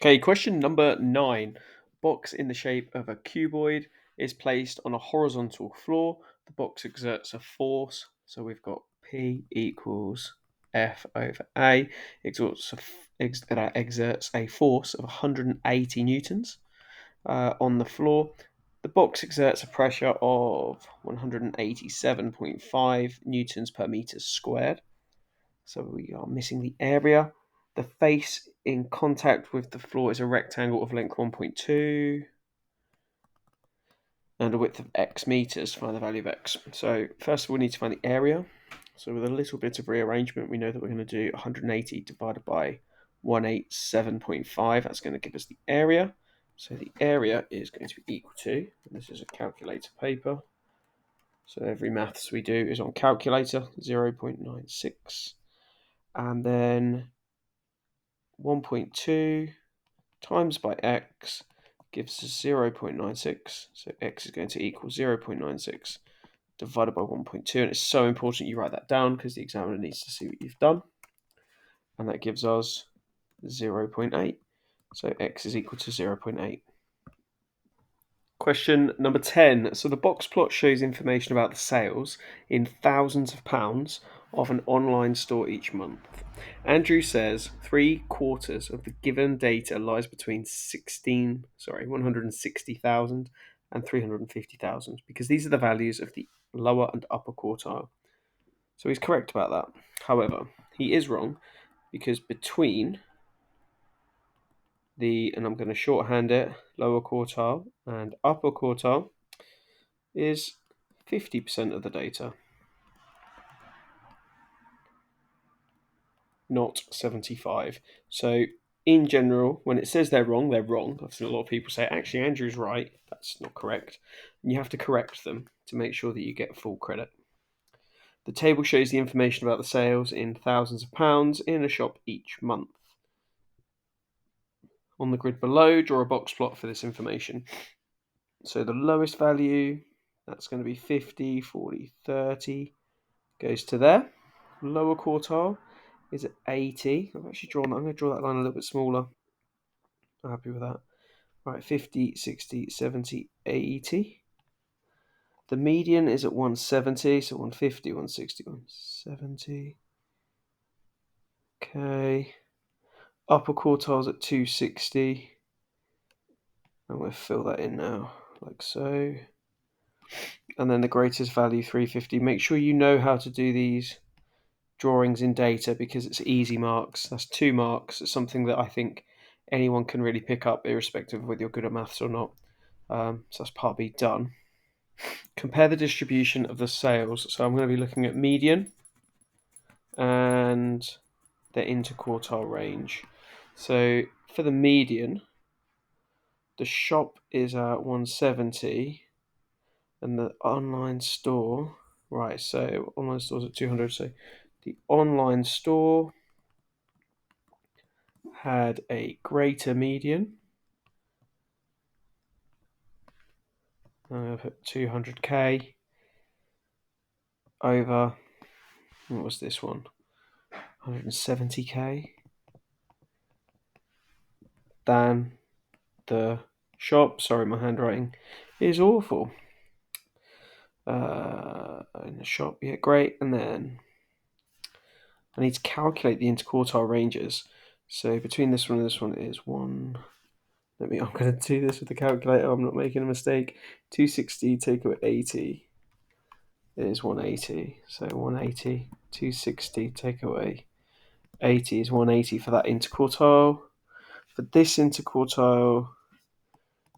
Okay, question number 9. Box in the shape of a cuboid is placed on a horizontal floor. The box exerts a force. So we've got P equals F over A. Exerts a force of 180 newtons on the floor. The box exerts a pressure of 187.5 newtons per meter squared. So we are missing the area. The face in contact with the floor is a rectangle of length 1.2 and a width of x meters. Find the value of x. So first of all, we need to find the area. So with a little bit of rearrangement, we know that we're going to do 180 divided by 187.5. That's going to give us the area. So the area is going to be equal to, and this is a calculator paper, so every maths we do is on calculator, 0.96. And then 1.2 times by x gives us 0.96. So x is going to equal 0.96 divided by 1.2. And it's so important you write that down because the examiner needs to see what you've done. And that gives us 0.8. So x is equal to 0.8. Question number 10. So the box plot shows information about the sales in thousands of pounds of an online store each month. Andrew says 3/4 of the given data lies between 160,000 and 350,000 because these are the values of the lower and upper quartile. So he's correct about that. However, he is wrong because between and I'm going to shorthand it, lower quartile and upper quartile is 50% of the data, not 75. So in general, when it says they're wrong, they're wrong. I've seen a lot of people say, actually, Andrew's right. That's not correct. And you have to correct them to make sure that you get full credit. The table shows the information about the sales in thousands of pounds in a shop each month. On the grid below, draw a box plot for this information. So the lowest value, that's going to be 50, 40, 30, goes to there. Lower quartile is at 80. I've actually drawn that. I'm going to draw that line a little bit smaller. I'm happy with that. Right, 50, 60, 70, 80. The median is at 170, so 150, 160, 170. Okay. Upper quartile's at 260. I'm going to fill that in now, like so. And then the greatest value, 350. Make sure you know how to do these drawings in data because it's easy marks. That's 2 marks. It's something that I think anyone can really pick up, irrespective of whether you're good at maths or not. So that's part B done. Compare the distribution of the sales. So I'm going to be looking at median and the interquartile range. So for the median, the shop is at 170 and the online store, right, so online store's at 200. So the online store had a greater median. I'm going to put 200k over, what was this one? 170k than the shop. Sorry, my handwriting is awful. In the shop, yeah, great. And then I need to calculate the interquartile ranges. So between this one and this one is one. I'm going to do this with the calculator. I'm not making a mistake. 260 take away 80 is 180. So 180, 260 take away 80 is 180 for that interquartile. For this interquartile,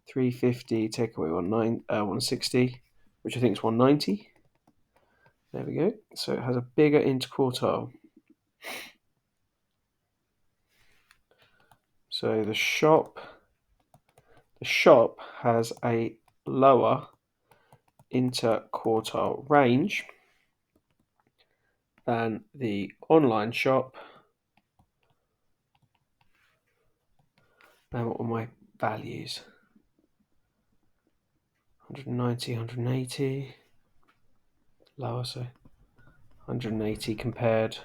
350 take away 160, which I think is 190. There we go. So it has a bigger interquartile. So the shop has a lower interquartile range than the online shop. Now what were my values? 190, 180. Lower, so 180 compared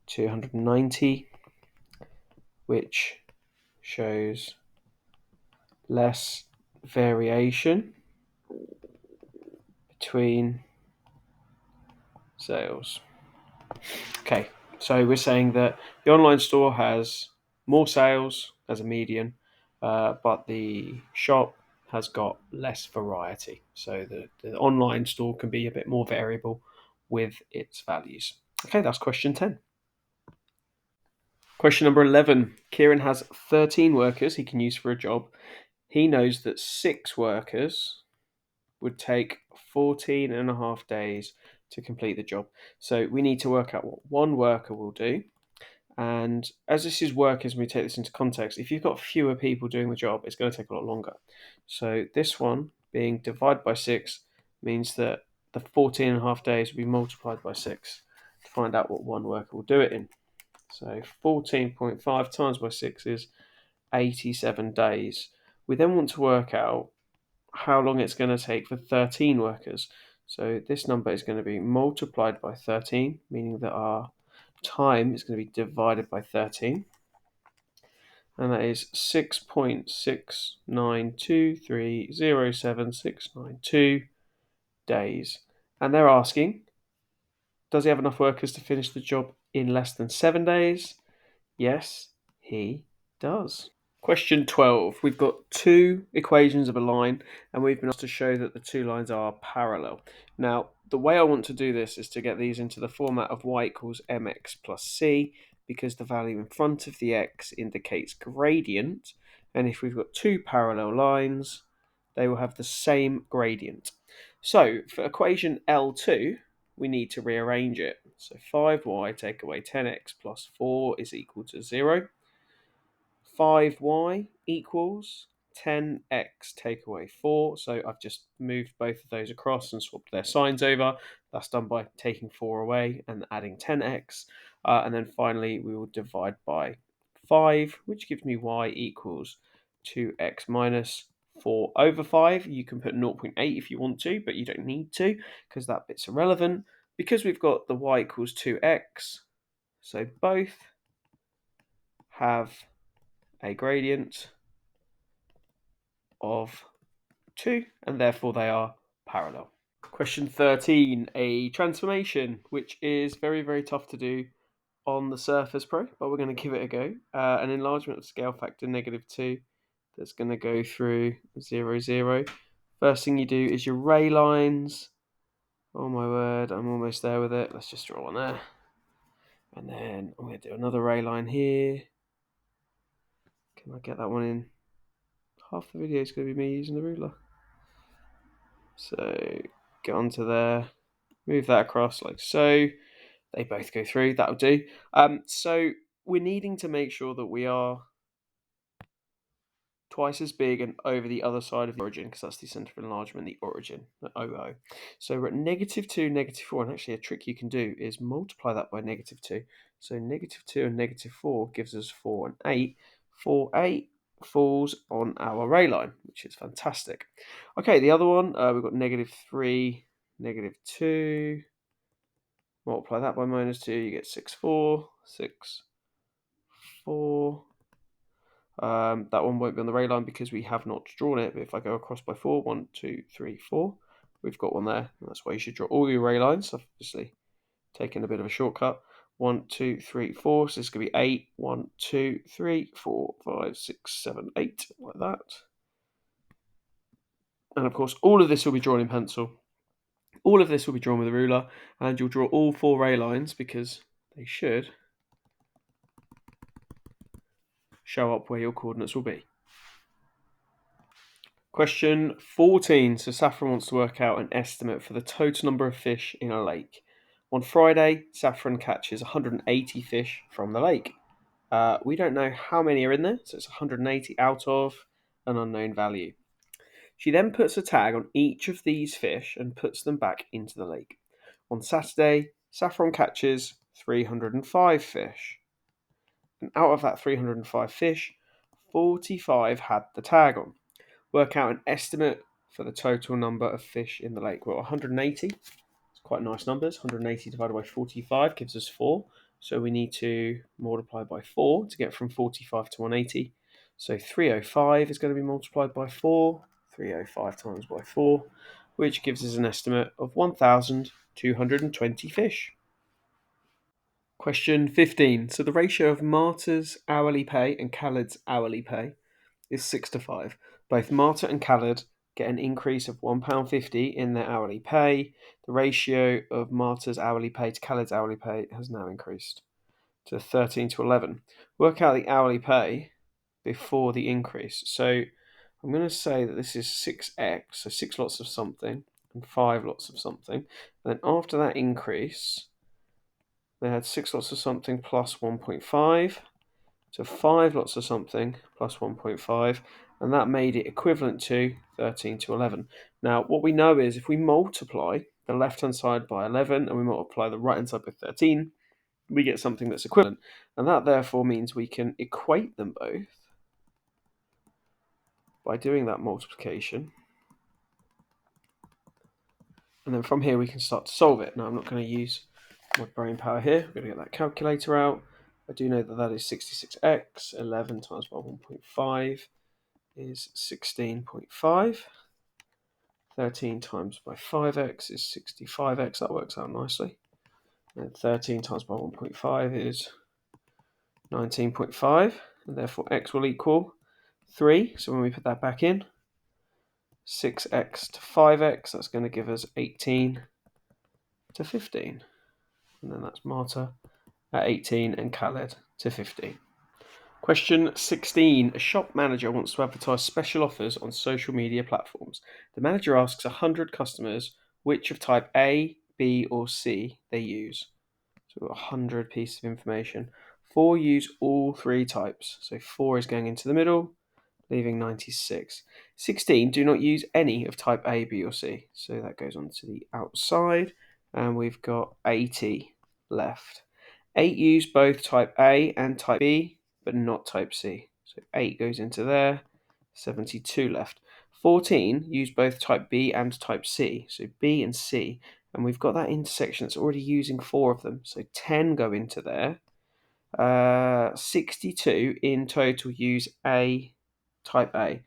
to 190, which shows less variation between sales. Okay, so we're saying that the online store has more sales as a median, but the shop has got less variety. So the online store can be a bit more variable with its values. Okay, that's question 10. Question number 11. Kieran has 13 workers he can use for a job. He knows that 6 workers would take 14 and a half days to complete the job. So we need to work out what one worker will do. And as this is workers, when we take this into context, if you've got fewer people doing the job, it's going to take a lot longer. So this one being divided by 6 means that the 14 and a half days will be multiplied by 6 to find out what one worker will do it in. So 14.5 times by 6 is 87 days. We then want to work out how long it's going to take for 13 workers. So this number is going to be multiplied by 13, meaning that our time is going to be divided by 13. And that is 6.692307692 days. And they're asking, does he have enough workers to finish the job in less than 7 days? Yes, he does. Question 12. We've got 2 equations of a line, and we've been asked to show that the 2 lines are parallel. Now, the way I want to do this is to get these into the format of y equals mx plus c, because the value in front of the x indicates gradient, and if we've got 2 parallel lines, they will have the same gradient. So, for equation L2, we need to rearrange it. So 5y take away 10x plus 4 is equal to 0. 5y equals 10x take away 4. So I've just moved both of those across and swapped their signs over. That's done by taking 4 away and adding 10x. And then finally, we will divide by 5, which gives me y equals 2x minus 4 over 5. You can put 0.8 if you want to, but you don't need to because that bit's irrelevant. Because we've got the y equals 2x, so both have a gradient of 2, and therefore they are parallel. Question 13, a transformation, which is very, very tough to do on the Surface Pro, but we're going to give it a go. An enlargement of scale factor -2 that's going to go through 0, 0. First thing you do is your ray lines. Oh my word, I'm almost there with it. Let's just draw one there. And then I'm going to do another ray line here. Can I get that one in? Half the video is going to be me using the ruler. So get onto there, move that across like so. They both go through, that'll do. So we're needing to make sure that we are twice as big and over the other side of the origin, because that's the centre of enlargement, the origin, the OO. So we're at -2, -4, and actually a trick you can do is multiply that by -2. So -2 and -4 gives us 4 and 8. 4, 8 falls on our ray line, which is fantastic. Okay, the other one, we've got -3, -2. Multiply that by -2, you get 6, 4, 6, 4. That one won't be on the ray line because we have not drawn it, but if I go across by 4, 1, 2, 3, 4, we've got one there. And that's why you should draw all your ray lines. I've obviously taken a bit of a shortcut. 1, 2, 3, 4. So this is going to be 8. 1, 2, 3, 4, 5, 6, 7, 8, like that. And of course, all of this will be drawn in pencil. All of this will be drawn with a ruler, and you'll draw all 4 ray lines because they should show up where your coordinates will be. Question 14. So Saffron wants to work out an estimate for the total number of fish in a lake. On Friday, Saffron catches 180 fish from the lake. We don't know how many are in there, so it's 180 out of an unknown value. She then puts a tag on each of these fish and puts them back into the lake. On Saturday, Saffron catches 305 fish. And out of that 305 fish, 45 had the tag on. Work out an estimate for the total number of fish in the lake. Well, 180. It's quite nice numbers. 180 divided by 45 gives us 4. So we need to multiply by 4 to get from 45 to 180. So 305 is going to be multiplied by 4, 305 times by 4, which gives us an estimate of 1,220 fish. Question 15. So the ratio of Marta's hourly pay and Khaled's hourly pay is 6-5. Both Marta and Khaled get an increase of £1.50 in their hourly pay. The ratio of Marta's hourly pay to Khaled's hourly pay has now increased to 13-11. Work out the hourly pay before the increase. So I'm going to say that this is 6x, so 6 lots of something and 5 lots of something. And then after that increase, they had 6 lots of something plus 1.5. So 5 lots of something plus 1.5, and that made it equivalent to 13-11. Now, what we know is if we multiply the left-hand side by 11 and we multiply the right-hand side by 13, we get something that's equivalent. And that therefore means we can equate them both by doing that multiplication. And then from here we can start to solve it. Now, I'm not going to use my brain power here. I'm going to get that calculator out. I do know that that is 66x. 11 times by 1.5 is 16.5. 13 times by 5x is 65x. That works out nicely. And 13 times by 1.5 is 19.5. And therefore x will equal 3. So when we put that back in, 6x to 5x, that's going to give us 18 to 15. And then that's Marta at 18 and Khaled to 15. Question 16. A shop manager wants to advertise special offers on social media platforms. The manager asks 100 customers which of type A, B, or C they use. So we've got 100 pieces of information. 4 use all 3 types. So 4 is going into the middle, leaving 96. 16 do not use any of type A, B, or C. So that goes on to the outside, and we've got 80 left. 8 use both type A and type B, but not type C. So 8 goes into there, 72 left. 14 use both type B and type C, so B and C, and we've got that intersection that's already using 4 of them, so 10 go into there. 62 in total use A, type A. I'm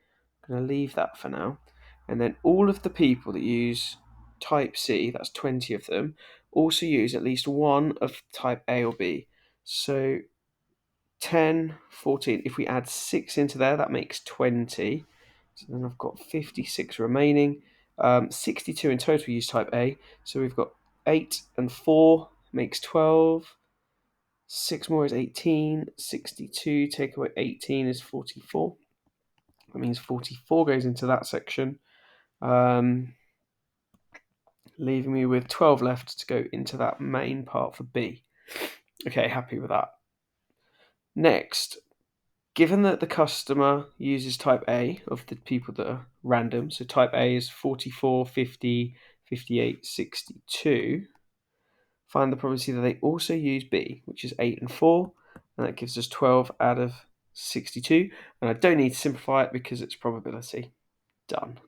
going to leave that for now. And then all of the people that use type C, that's 20 of them, also use at least one of type A or B. So 10, 14, if we add 6 into there, that makes 20. So then I've got 56 remaining. 62 in total use type A. So we've got 8 and 4 makes 12. 6 more is 18. 62 take away 18 is 44. That means 44 goes into that section, leaving me with 12 left to go into that main part for B. Okay, happy with that. Next, given that the customer uses type A of the people that are random, so type A is 44, 50, 58, 62, find the probability that they also use B, which is 8 and 4, and that gives us 12 out of 62. And I don't need to simplify it because it's probability. Done.